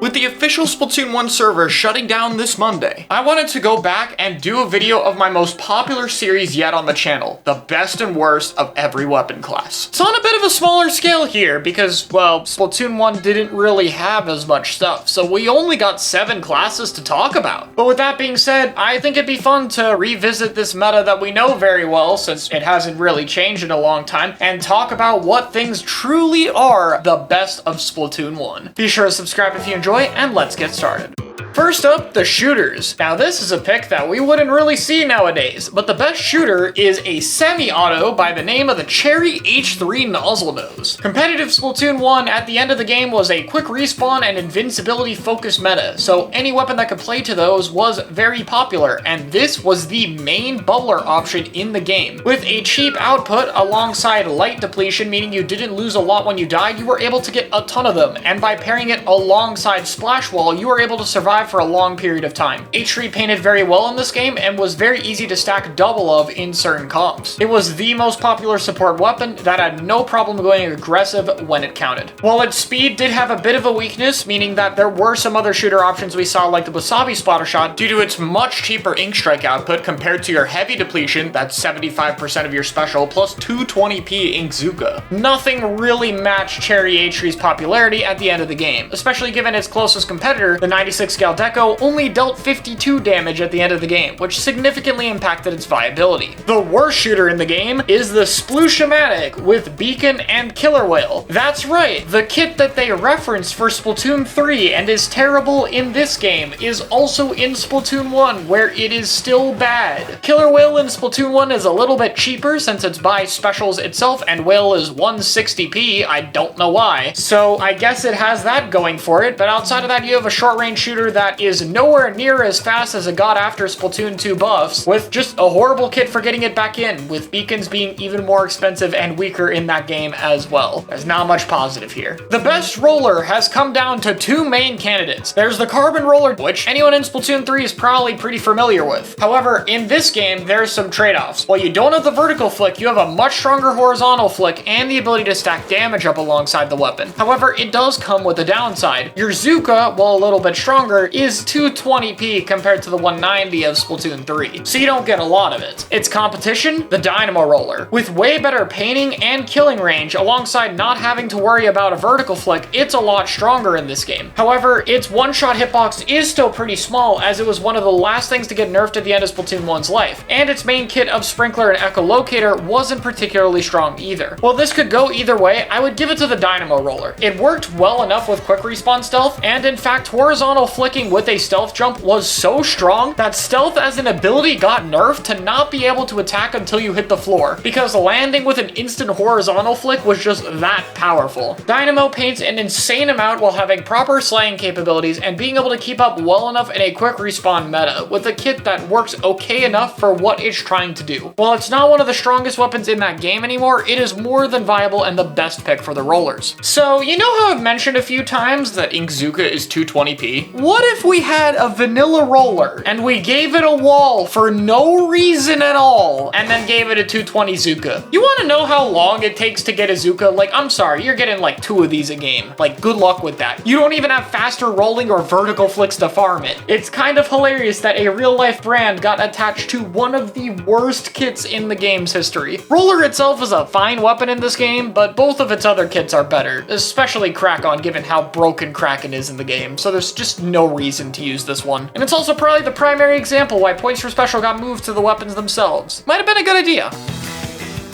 With the official Splatoon 1 server shutting down this Monday, I wanted to go back and do a video of my most popular series yet on the channel, the best and worst of every weapon class. It's on a bit of a smaller scale here because, well, Splatoon 1 didn't really have as much stuff, so we only got 7 classes to talk about. But with that being said, I think it'd be fun to revisit this meta that we know very well, since it hasn't really changed in a long time, and talk about what things truly are the best of Splatoon 1. Be sure to subscribe if you enjoy, and let's get started. First up, the shooters. Now this is a pick that we wouldn't really see nowadays, but the best shooter is a semi-auto by the name of the Cherry H3 Nozzle Nose. Competitive Splatoon 1 at the end of the game was a quick respawn and invincibility focused meta, so any weapon that could play to those was very popular, and this was the main bubbler option in the game. With a cheap output alongside light depletion, meaning you didn't lose a lot when you died, you were able to get a ton of them, and by pairing it alongside Splash Wall, you were able to survive for a long period of time. H3 painted very well in this game and was very easy to stack double of in certain comps. It was the most popular support weapon that had no problem going aggressive when it counted. While its speed did have a bit of a weakness, meaning that there were some other shooter options we saw like the Wasabi Splatter Shot due to its much cheaper ink strike output compared to your heavy depletion, that's 75% of your special, plus 220p Inkzuka. Nothing really matched Cherry H3's popularity at the end of the game, especially given its closest competitor, the 96 scale Deco, only dealt 52 damage at the end of the game, which significantly impacted its viability. The worst shooter in the game is the Splooshomatic with Beacon and Killer Whale. That's right, the kit that they referenced for Splatoon 3 and is terrible in this game is also in Splatoon 1, where it is still bad. Killer Whale in Splatoon 1 is a little bit cheaper since it's by specials itself, and Whale is 160p, I don't know why. So I guess it has that going for it, but outside of that you have a short range shooter that is nowhere near as fast as it got after Splatoon 2 buffs, with just a horrible kit for getting it back in, with beacons being even more expensive and weaker in that game as well. There's not much positive here. The best roller has come down to 2 main candidates. There's the Carbon Roller, which anyone in Splatoon 3 is probably pretty familiar with. However, in this game, there's some trade-offs. While you don't have the vertical flick, you have a much stronger horizontal flick and the ability to stack damage up alongside the weapon. However, it does come with a downside. Your Zuka, while a little bit stronger, is 220p compared to the 190 of Splatoon 3, so you don't get a lot of it. Its competition, the Dynamo Roller. With way better painting and killing range, alongside not having to worry about a vertical flick, it's a lot stronger in this game. However, its one-shot hitbox is still pretty small, as it was one of the last things to get nerfed at the end of Splatoon 1's life, and its main kit of Sprinkler and Echolocator wasn't particularly strong either. While this could go either way, I would give it to the Dynamo Roller. It worked well enough with quick respawn stealth, and in fact, horizontal flicking with a stealth jump was so strong that stealth as an ability got nerfed to not be able to attack until you hit the floor, because landing with an instant horizontal flick was just that powerful. Dynamo paints an insane amount while having proper slaying capabilities and being able to keep up well enough in a quick respawn meta, with a kit that works okay enough for what it's trying to do. While it's not one of the strongest weapons in that game anymore, it is more than viable and the best pick for the rollers. So, you know how I've mentioned a few times that Inkzuka is 220p? What if we had a vanilla roller and we gave it a wall for no reason at all and then gave it a 220 Zuka? You want to know how long it takes to get a Zuka? Like, I'm sorry, you're getting like 2 of these a game. Like, good luck with that. You don't even have faster rolling or vertical flicks to farm it. It's kind of hilarious that a real life brand got attached to one of the worst kits in the game's history. Roller itself is a fine weapon in this game, but both of its other kits are better, especially Krakon given how broken Kraken is in the game, so there's just no reason to use this one. And it's also probably the primary example why points for special got moved to the weapons themselves. Might have been a good idea.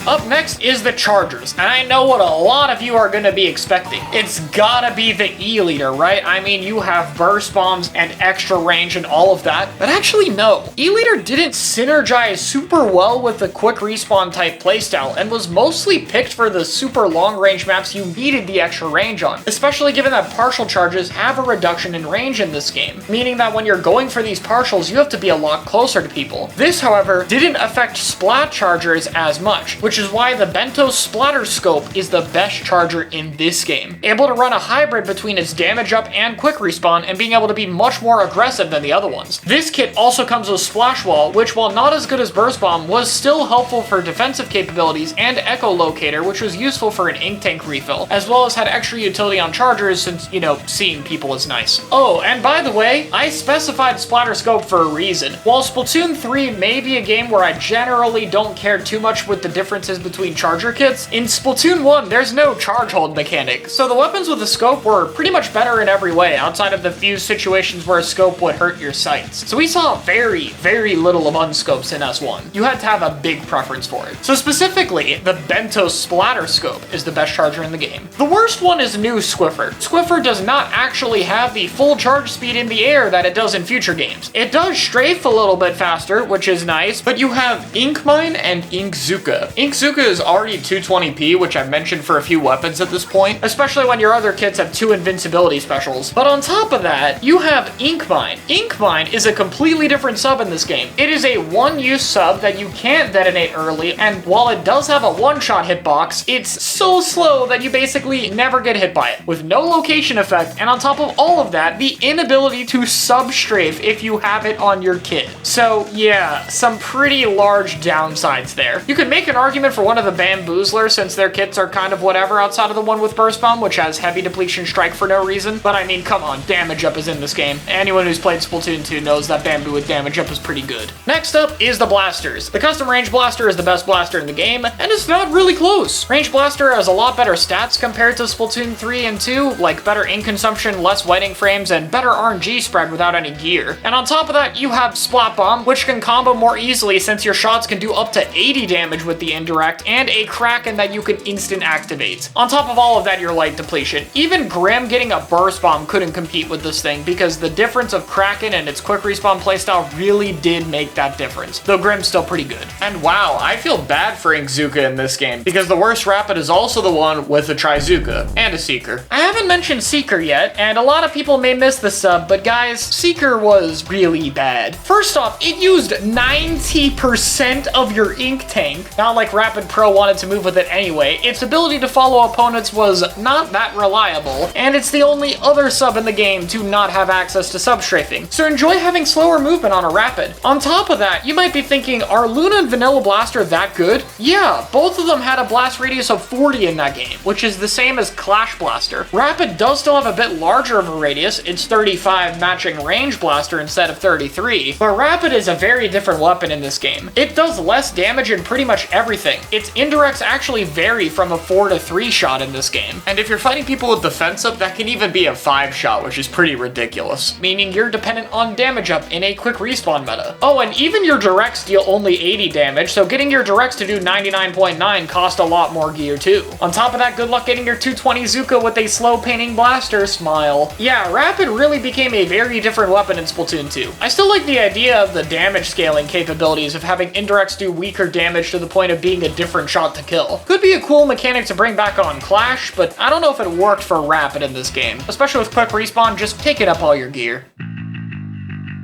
Up next is the Chargers, and I know what a lot of you are going to be expecting. It's gotta be the E-Liter, right? I mean, you have burst bombs and extra range and all of that, but actually no. E-Liter didn't synergize super well with the quick respawn type playstyle and was mostly picked for the super long range maps you needed the extra range on, especially given that partial charges have a reduction in range in this game, meaning that when you're going for these partials, you have to be a lot closer to people. This, however, didn't affect splat chargers as much, which which is why the Bento Splatter Scope is the best charger in this game. Able to run a hybrid between its damage up and quick respawn, and being able to be much more aggressive than the other ones. This kit also comes with Splash Wall, which while not as good as Burst Bomb, was still helpful for defensive capabilities, and Echolocator, which was useful for an ink tank refill, as well as had extra utility on chargers since, you know, seeing people is nice. Oh, and by the way, I specified Splatter Scope for a reason. While Splatoon 3 may be a game where I generally don't care too much with the differences between charger kits, in Splatoon 1 there's no charge hold mechanic, so the weapons with the scope were pretty much better in every way, outside of the few situations where a scope would hurt your sights. So we saw very, very little of unscopes in S1. You had to have a big preference for it. So specifically, the Bento Splatter Scope is the best charger in the game. The worst one is new Squiffer. Squiffer does not actually have the full charge speed in the air that it does in future games. It does strafe a little bit faster, which is nice, but you have Ink Mine and Ink Zuka. Ink Zuka is already 220p, which I've mentioned for a few weapons at this point, especially when your other kits have 2 invincibility specials. But on top of that, you have Ink Mine. Ink Mine is a completely different sub in this game. It is a one-use sub that you can't detonate early, and while it does have a one-shot hitbox, it's so slow that you basically never get hit by it, with no location effect, and on top of all of that, the inability to sub-strafe if you have it on your kit. So yeah, some pretty large downsides there. You could make an argument for one of the Bamboozler since their kits are kind of whatever outside of the one with Burst Bomb, which has heavy depletion strike for no reason, but I mean, come on, damage up is in this game. Anyone who's played Splatoon 2 knows that Bamboo with damage up is pretty good. Next up is the blasters. The custom range blaster is the best blaster in the game, and it's not really close. Range blaster has a lot better stats compared to Splatoon 3 and 2, like better ink consumption, less whiting frames, and better RNG spread without any gear. And on top of that, you have Splat Bomb, which can combo more easily since your shots can do up to 80 damage with the indirect, and a Kraken that you can instant activate. On top of all of that, your light depletion. Even Grim getting a Burst Bomb couldn't compete with this thing, because the difference of Kraken and its quick respawn playstyle really did make that difference, though Grim's still pretty good. And wow, I feel bad for Ink Zuka in this game, because the worst rapid is also the one with a Trizuka and a Seeker. I haven't mentioned Seeker yet, and a lot of people may miss the sub, but guys, Seeker was really bad. First off, it used 90% of your ink tank, not like Rapid Pro wanted to move with it anyway. Its ability to follow opponents was not that reliable, and it's the only other sub in the game to not have access to sub-strafing, so enjoy having slower movement on a Rapid. On top of that, you might be thinking, are Luna and Vanilla Blaster that good? Yeah, both of them had a blast radius of 40 in that game, which is the same as Clash Blaster. Rapid does still have a bit larger of a radius, it's 35 matching Range Blaster instead of 33, but Rapid is a very different weapon in this game. It does less damage in pretty much everything. Its indirects actually vary from a 4 to 3 shot in this game, and if you're fighting people with defense up, that can even be a 5 shot, which is pretty ridiculous, meaning you're dependent on damage up in a quick respawn meta. Oh, and even your directs deal only 80 damage, so getting your directs to do 99.9 cost a lot more gear too. On top of that, good luck getting your 220 Zuka with a slow painting blaster, smile. Yeah, Rapid really became a very different weapon in Splatoon 2. I still like the idea of the damage scaling capabilities of having indirects do weaker damage to the point of being a different shot to kill. Could be a cool mechanic to bring back on Clash, but I don't know if it worked for Rapid in this game. Especially with quick respawn, just taking up all your gear.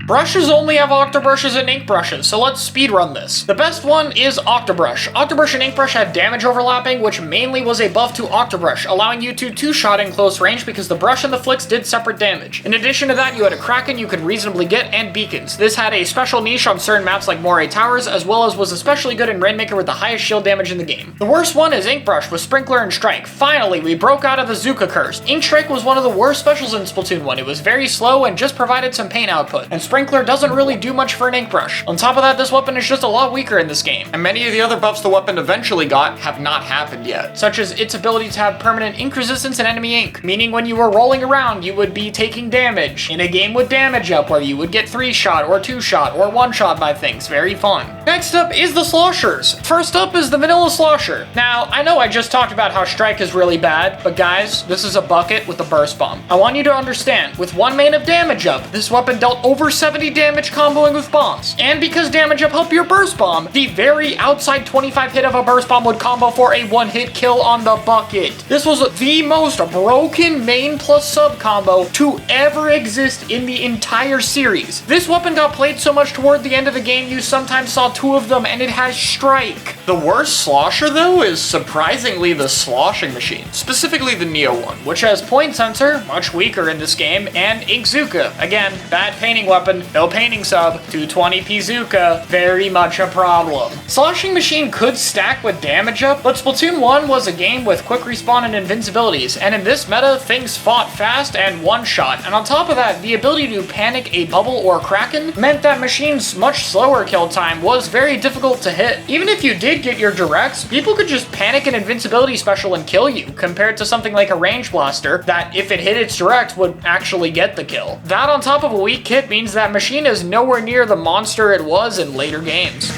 Brushes only have Octobrushes and Ink Brushes, so let's speedrun this. The best one is Octobrush. Octobrush and Ink Brush had damage overlapping, which mainly was a buff to Octobrush, allowing you to two-shot in close range because the brush and the flicks did separate damage. In addition to that, you had a Kraken you could reasonably get, and beacons. This had a special niche on certain maps like Moray Towers, as well as was especially good in Rainmaker with the highest shield damage in the game. The worst one is Ink Brush with Sprinkler and Strike. Finally, we broke out of the Zuka curse. Ink Strike was one of the worst specials in Splatoon 1. It was very slow and just provided some paint output, and Sprinkler doesn't really do much for an ink brush. On top of that, this weapon is just a lot weaker in this game, and many of the other buffs the weapon eventually got have not happened yet, such as its ability to have permanent ink resistance and enemy ink, meaning when you were rolling around, you would be taking damage in a game with damage up where you would get 3-shot or 2-shot or 1-shot by things. Very fun. Next up is the Sloshers. First up is the Vanilla Slosher. Now, I know I just talked about how Strike is really bad, but guys, this is a bucket with a Burst Bomb. I want you to understand, with 1 main of damage up, this weapon dealt over 70 damage comboing with bombs. And because damage up helped your Burst Bomb, the very outside 25 hit of a Burst Bomb would combo for a 1-hit kill on the bucket. This was the most broken main plus sub combo to ever exist in the entire series. This weapon got played so much toward the end of the game, you sometimes saw 2 of them, and it has Strike. The worst slosher, though, is surprisingly the sloshing machine, specifically the Neo one, which has Point Sensor, much weaker in this game, and Inkzuka. Again, bad painting weapon, no painting sub, 220 Pizuka, very much a problem. Sloshing machine could stack with damage up, but Splatoon 1 was a game with quick respawn and invincibilities, and in this meta, things fought fast and one-shot, and on top of that, the ability to panic a bubble or kraken meant that machine's much slower kill time was very difficult to hit. Even if you did get your directs, people could just panic an invincibility special and kill you, compared to something like a range blaster that, if it hit its direct, would actually get the kill. That on top of a weak kit means that machine is nowhere near the monster it was in later games.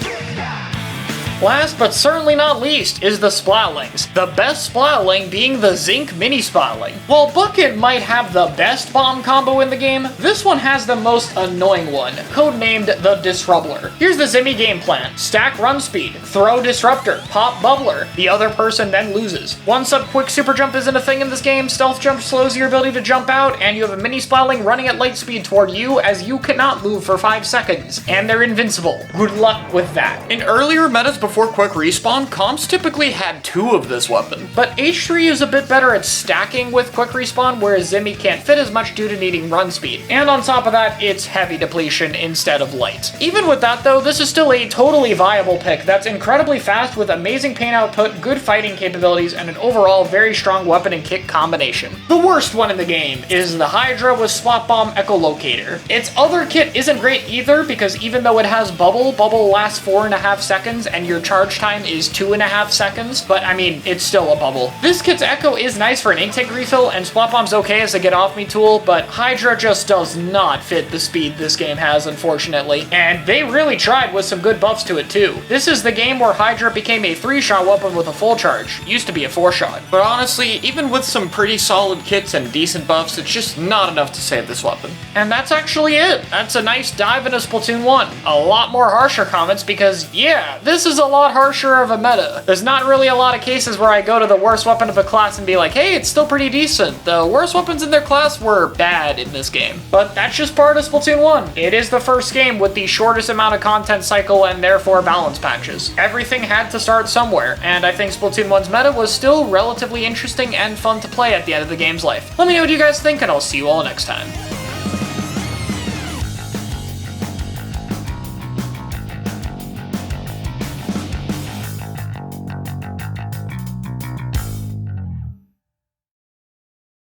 Last but certainly not least is the Splatlings, the best Splatling being the Zinc Mini Splatling. While Bucket might have the best bomb combo in the game, this one has the most annoying one, codenamed the Disruptor. Here's the Zimmy game plan: stack run speed, throw Disruptor, pop Bubbler, the other person then loses. Once up quick super jump isn't a thing in this game, stealth jump slows your ability to jump out, and you have a Mini Splatling running at light speed toward you as you cannot move for 5 seconds, and they're invincible. Good luck with that. In earlier metas before quick respawn, comps typically had 2 of this weapon, but H3 is a bit better at stacking with quick respawn, whereas Zimmy can't fit as much due to needing run speed. And on top of that, it's heavy depletion instead of light. Even with that though, this is still a totally viable pick that's incredibly fast with amazing paint output, good fighting capabilities, and an overall very strong weapon and kit combination. The worst one in the game is the Hydra with Spot Bomb Echolocator. Its other kit isn't great either, because even though it has Bubble lasts 4.5 seconds and your charge time is 2.5 seconds, but I mean, it's still a bubble. This kit's Echo is nice for an ink tank refill, and Splat Bomb's okay as a get off me tool, but Hydra just does not fit the speed this game has, unfortunately. And they really tried with some good buffs to it too. This is the game where Hydra became a 3-shot weapon with a full charge. Used to be a 4-shot. But honestly, even with some pretty solid kits and decent buffs, it's just not enough to save this weapon. And that's actually it. That's a nice dive into Splatoon 1. A lot more harsher comments because, yeah, this is a lot harsher of a meta. There's not really a lot of cases where I go to the worst weapon of a class and be like, hey, it's still pretty decent. The worst weapons in their class were bad in this game. But that's just part of Splatoon 1. It is the first game with the shortest amount of content cycle and therefore balance patches. Everything had to start somewhere, and I think Splatoon 1's meta was still relatively interesting and fun to play at the end of the game's life. Let me know what you guys think, and I'll see you all next time.